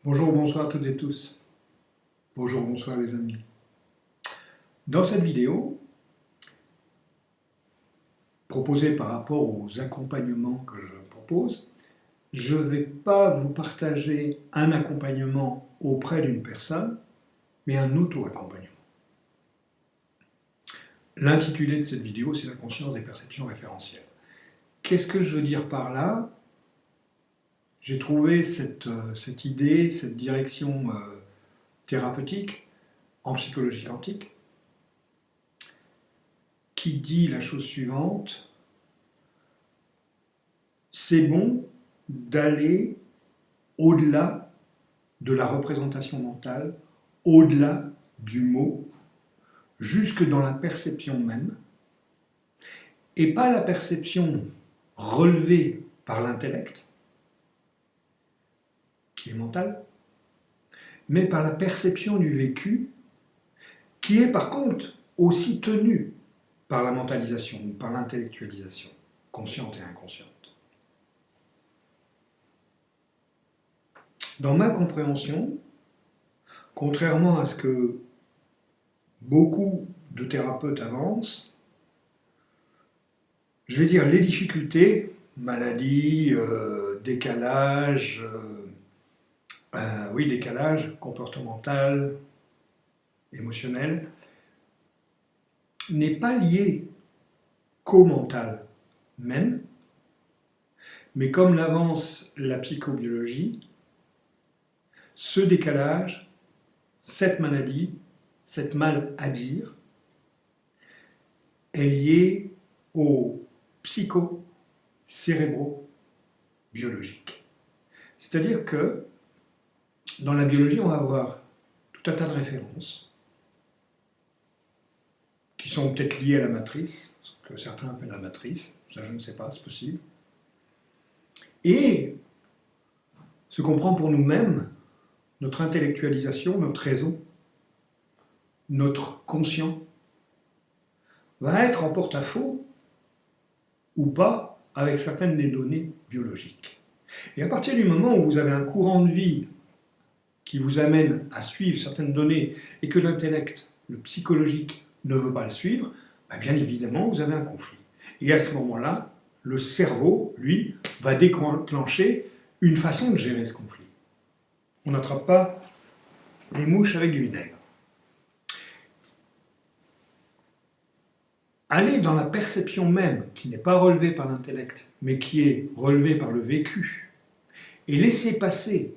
Bonjour, bonsoir à toutes et tous. Bonjour, bonsoir les amis. Dans cette vidéo, proposée par rapport aux accompagnements que je propose, je ne vais pas vous partager un accompagnement auprès d'une personne, mais un auto-accompagnement. L'intitulé de cette vidéo, c'est la conscience des perceptions référentielles. Qu'est-ce que je veux dire par là? J'ai trouvé cette idée, cette direction thérapeutique en psychologie quantique qui dit la chose suivante: c'est bon d'aller au-delà de la représentation mentale, au-delà du mot, jusque dans la perception même, et pas la perception relevée par l'intellect, qui est mentale, mais par la perception du vécu, qui est par contre aussi tenue par la mentalisation, ou par l'intellectualisation, consciente et inconsciente. Dans ma compréhension, contrairement à ce que beaucoup de thérapeutes avancent, je vais dire les difficultés, maladie, décalage, décalage comportemental, émotionnel, n'est pas lié qu'au mental même, mais comme l'avance la psychobiologie, ce décalage, cette maladie, cette mal à dire, est liée au psycho-cérébro-biologique. C'est-à-dire que dans la biologie, on va avoir tout un tas de références qui sont peut-être liées à la matrice, ce que certains appellent la matrice, ça je ne sais pas, c'est possible. Et ce qu'on prend pour nous-mêmes, notre intellectualisation, notre raison, notre conscient, va être en porte-à-faux ou pas avec certaines des données biologiques. Et à partir du moment où vous avez un courant de vie qui vous amène à suivre certaines données et que l'intellect, le psychologique, ne veut pas le suivre, bien évidemment, vous avez un conflit. Et à ce moment-là, le cerveau, lui, va déclencher une façon de gérer ce conflit. On n'attrape pas les mouches avec du vinaigre. Aller dans la perception même, qui n'est pas relevée par l'intellect, mais qui est relevée par le vécu, et laisser passer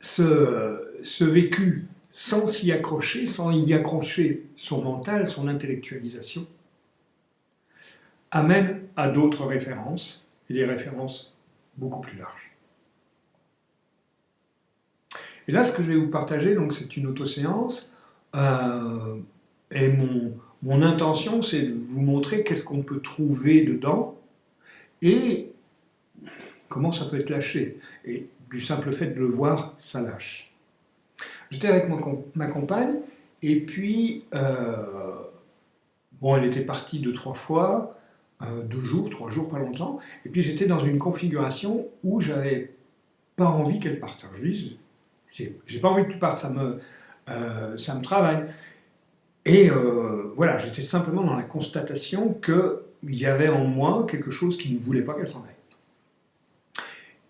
ce vécu sans s'y accrocher, sans y accrocher son mental, son intellectualisation, amène à d'autres références, et des références beaucoup plus larges. Et là, ce que je vais vous partager, donc, c'est une autoséance, et mon intention, c'est de vous montrer qu'est-ce qu'on peut trouver dedans, et comment ça peut être lâché. Et du simple fait de le voir, ça lâche. J'étais avec ma compagne, et puis, elle était partie 2-3 fois, 2 jours, 3 jours, pas longtemps, et puis j'étais dans une configuration où j'avais pas envie qu'elle parte. Je lui dis, j'ai pas envie que tu partes, ça me travaille. Et voilà, j'étais simplement dans la constatation qu'il y avait en moi quelque chose qui ne voulait pas qu'elle s'en aille.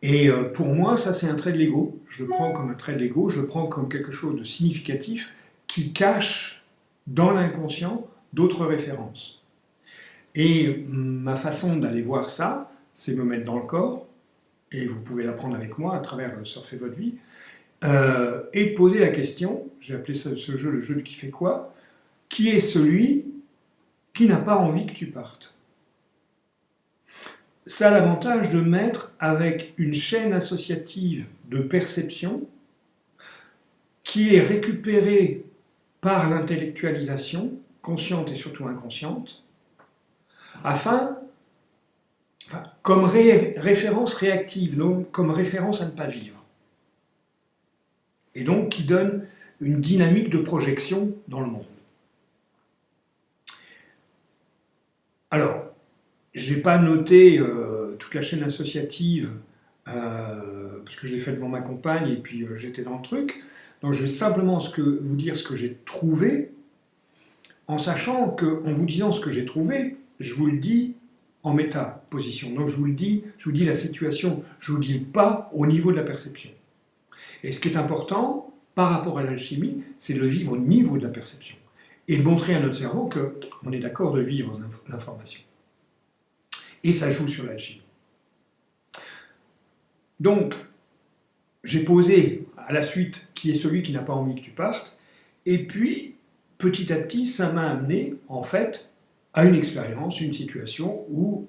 Et pour moi, ça c'est un trait de l'ego. Je le prends comme un trait de l'ego, je le prends comme quelque chose de significatif qui cache dans l'inconscient d'autres références. Et ma façon d'aller voir ça, c'est me mettre dans le corps, et vous pouvez l'apprendre avec moi à travers Surfer votre vie, et poser la question, j'ai appelé ce jeu le jeu du qui fait quoi, qui est celui qui n'a pas envie que tu partes. Ça a l'avantage de mettre avec une chaîne associative de perception qui est récupérée par l'intellectualisation, consciente et surtout inconsciente, comme référence réactive, donc comme référence à ne pas vivre. Et donc qui donne une dynamique de projection dans le monde. Alors, je n'ai pas noté toute la chaîne associative parce que je l'ai fait devant ma compagne et puis j'étais dans le truc. Donc je vais simplement vous dire ce que j'ai trouvé, en sachant qu'en vous disant ce que j'ai trouvé, je vous le dis en métaposition. Donc je vous dis la situation, je ne vous dis pas au niveau de la perception. Et ce qui est important par rapport à l'alchimie, c'est de le vivre au niveau de la perception. Et de montrer à notre cerveau qu'on est d'accord de vivre l'information. Et ça joue sur l'alchimie. Donc, j'ai posé à la suite qui est celui qui n'a pas envie que tu partes, et puis, petit à petit, ça m'a amené, en fait, à une expérience, une situation où,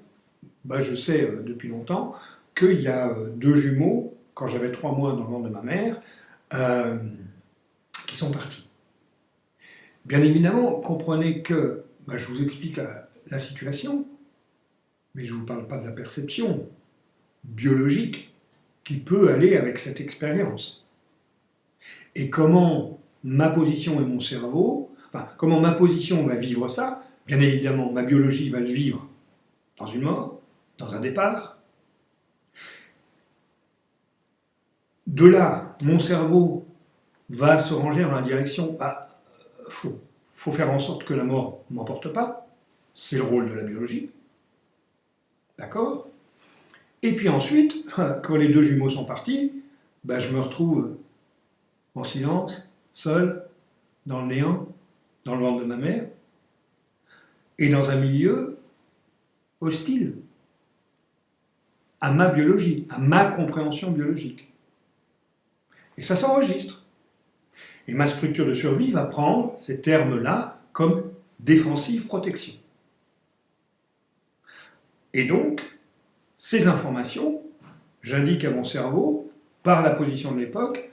je sais depuis longtemps qu'il y a deux jumeaux, quand j'avais 3 mois dans le ventre de ma mère, qui sont partis. Bien évidemment, comprenez que, je vous explique la situation, mais je ne vous parle pas de la perception biologique qui peut aller avec cette expérience. Et comment ma position et mon cerveau, comment ma position va vivre ça, bien évidemment, ma biologie va le vivre dans une mort, dans un départ. De là, mon cerveau va se ranger dans la direction, faut faire en sorte que la mort ne m'emporte pas, c'est le rôle de la biologie, d'accord? Et puis ensuite, quand les deux jumeaux sont partis, je me retrouve en silence, seul, dans le néant, dans le ventre de ma mère, et dans un milieu hostile à ma biologie, à ma compréhension biologique. Et ça s'enregistre. Et ma structure de survie va prendre ces termes-là comme défensive protection. Et donc, ces informations, j'indique à mon cerveau, par la position de l'époque,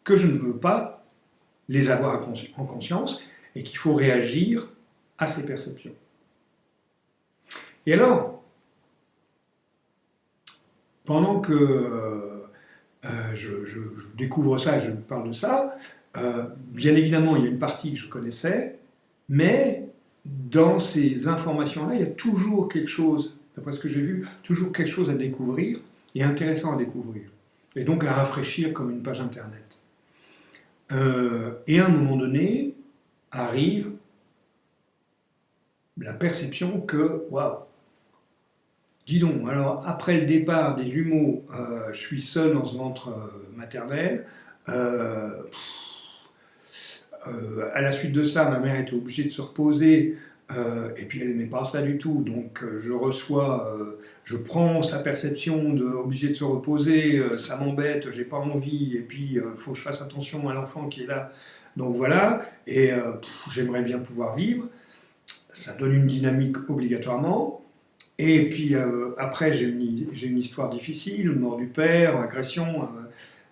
que je ne veux pas les avoir en conscience et qu'il faut réagir à ces perceptions. Et alors, pendant que je découvre ça et je parle de ça, bien évidemment, il y a une partie que je connaissais, mais dans ces informations-là, il y a toujours quelque chose, d'après ce que j'ai vu, toujours quelque chose à découvrir et intéressant à découvrir. Et donc à rafraîchir comme une page internet. Et à un moment donné, arrive la perception que, waouh, dis donc, alors après le départ des jumeaux, je suis seul dans ce ventre maternel. À la suite de ça, ma mère était obligée de se reposer, et puis elle n'aimait pas ça du tout. Donc je prends sa perception de obligé de se reposer, ça m'embête, j'ai pas envie, et puis il faut que je fasse attention à l'enfant qui est là. Donc voilà, et j'aimerais bien pouvoir vivre. Ça donne une dynamique obligatoirement. Et puis après, j'ai une histoire difficile, mort du père, agression,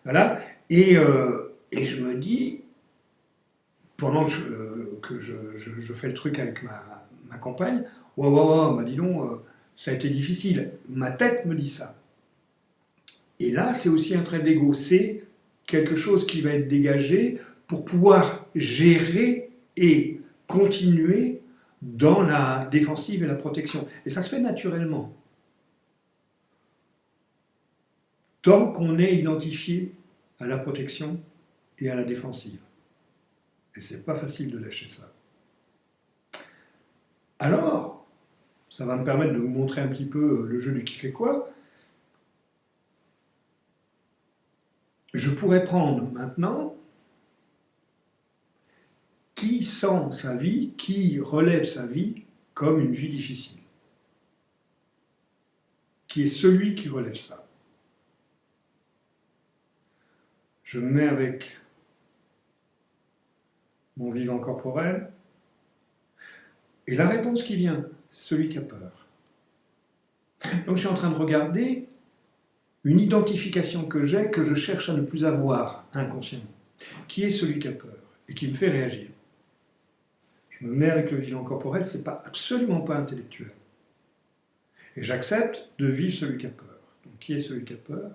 voilà. Et je me dis, pendant que je fais le truc avec ma compagne, waouh, dis donc, ça a été difficile. Ma tête me dit ça. Et là, c'est aussi un trait de l'ego. C'est quelque chose qui va être dégagé pour pouvoir gérer et continuer dans la défensive et la protection. Et ça se fait naturellement. Tant qu'on est identifié à la protection et à la défensive. Et c'est pas facile de lâcher ça. Alors, ça va me permettre de vous montrer un petit peu le jeu du qui fait quoi. Je pourrais prendre maintenant qui sent sa vie, qui relève sa vie comme une vie difficile. Qui est celui qui relève ça. Je me mets avec mon vivant corporel, et la réponse qui vient, c'est celui qui a peur. Donc je suis en train de regarder une identification que j'ai, que je cherche à ne plus avoir inconsciemment, qui est celui qui a peur, et qui me fait réagir. Je me mets avec le vivant corporel, c'est absolument pas intellectuel. Et j'accepte de vivre celui qui a peur. Donc qui est celui qui a peur ?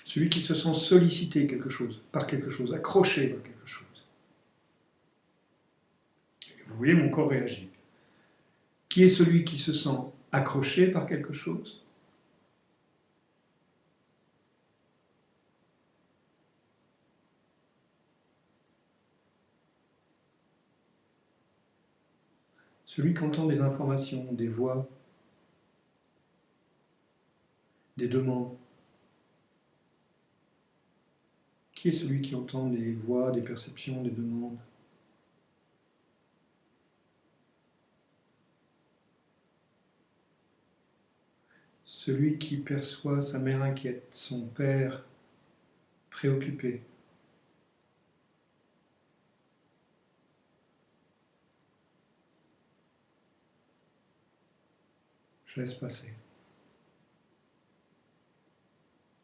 Celui qui se sent sollicité par quelque chose, accroché par quelque chose. voyez, mon corps réagit. Qui est celui qui se sent accroché par quelque chose? Celui qui entend des informations, des voix, des demandes. Qui est celui qui entend des voix, des perceptions, des demandes? Celui qui perçoit sa mère inquiète, son père préoccupé. Je laisse passer.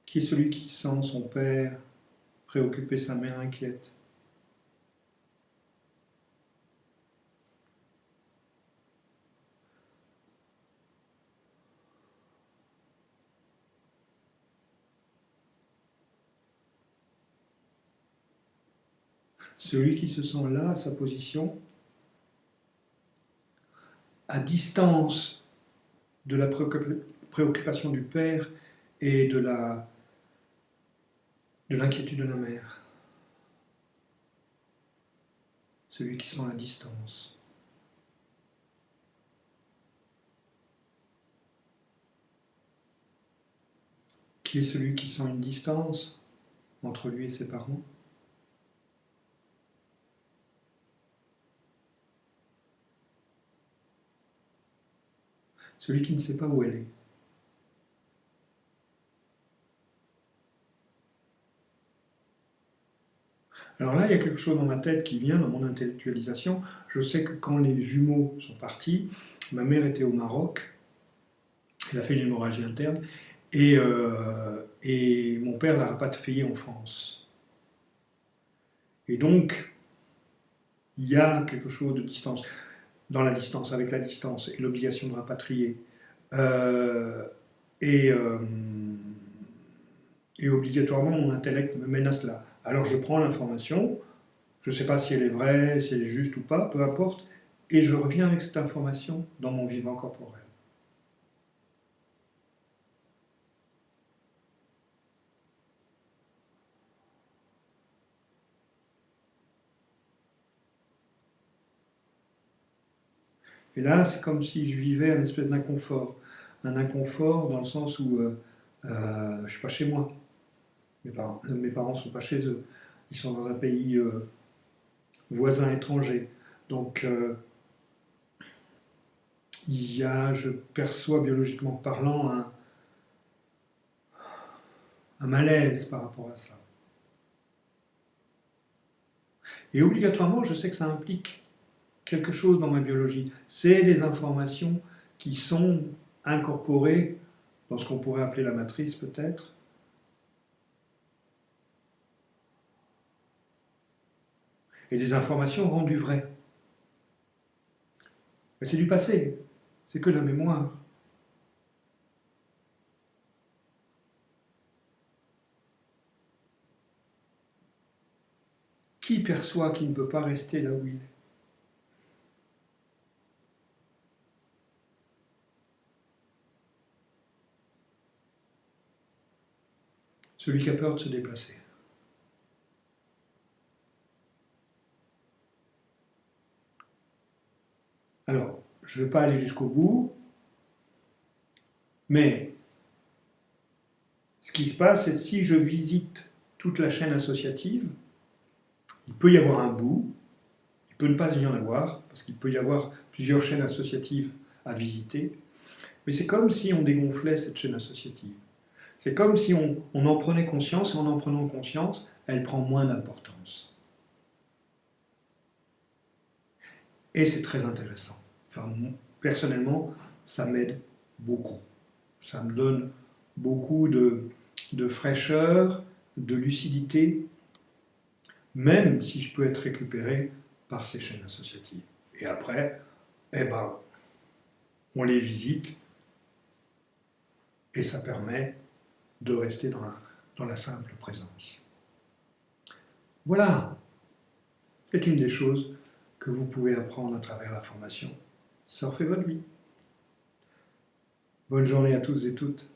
Qui est celui qui sent son père préoccupé, sa mère inquiète? Celui qui se sent là, à sa position, à distance de la préoccupation du père et de l'inquiétude de la mère. Celui qui sent la distance. Qui est celui qui sent une distance entre lui et ses parents? Celui qui ne sait pas où elle est. Alors là, il y a quelque chose dans ma tête qui vient, dans mon intellectualisation. Je sais que quand les jumeaux sont partis, ma mère était au Maroc, elle a fait une hémorragie interne, et mon père l'a rapatriée en France. Et donc, il y a quelque chose de distance, dans la distance, avec la distance et l'obligation de rapatrier. Euh, et, euh, et obligatoirement, mon intellect me mène à cela. Alors je prends l'information, je ne sais pas si elle est vraie, si elle est juste ou pas, peu importe, et je reviens avec cette information dans mon vivant corporel. Et là, c'est comme si je vivais un espèce d'inconfort. Un inconfort dans le sens où je ne suis pas chez moi. Mes parents ne sont pas chez eux. Ils sont dans un pays voisin étranger. Donc, je perçois biologiquement parlant un malaise par rapport à ça. Et obligatoirement, je sais que ça implique quelque chose dans ma biologie. C'est des informations qui sont incorporées dans ce qu'on pourrait appeler la matrice peut-être. Et des informations rendues vraies. Mais c'est du passé, c'est que la mémoire. Qui perçoit qu'il ne peut pas rester là où il est? Celui qui a peur de se déplacer. Alors, je ne vais pas aller jusqu'au bout, mais ce qui se passe, c'est que si je visite toute la chaîne associative, il peut y avoir un bout, il peut ne pas y en avoir, parce qu'il peut y avoir plusieurs chaînes associatives à visiter, mais c'est comme si on dégonflait cette chaîne associative. C'est comme si on en prenait conscience, et en prenant conscience, elle prend moins d'importance. Et c'est très intéressant. Enfin, personnellement, ça m'aide beaucoup. Ça me donne beaucoup de fraîcheur, de lucidité, même si je peux être récupéré par ces chaînes associatives. Et après, on les visite et ça permet de rester dans la simple présence. Voilà, c'est une des choses que vous pouvez apprendre à travers la formation Surfez votre vie. Bonne journée à toutes et toutes.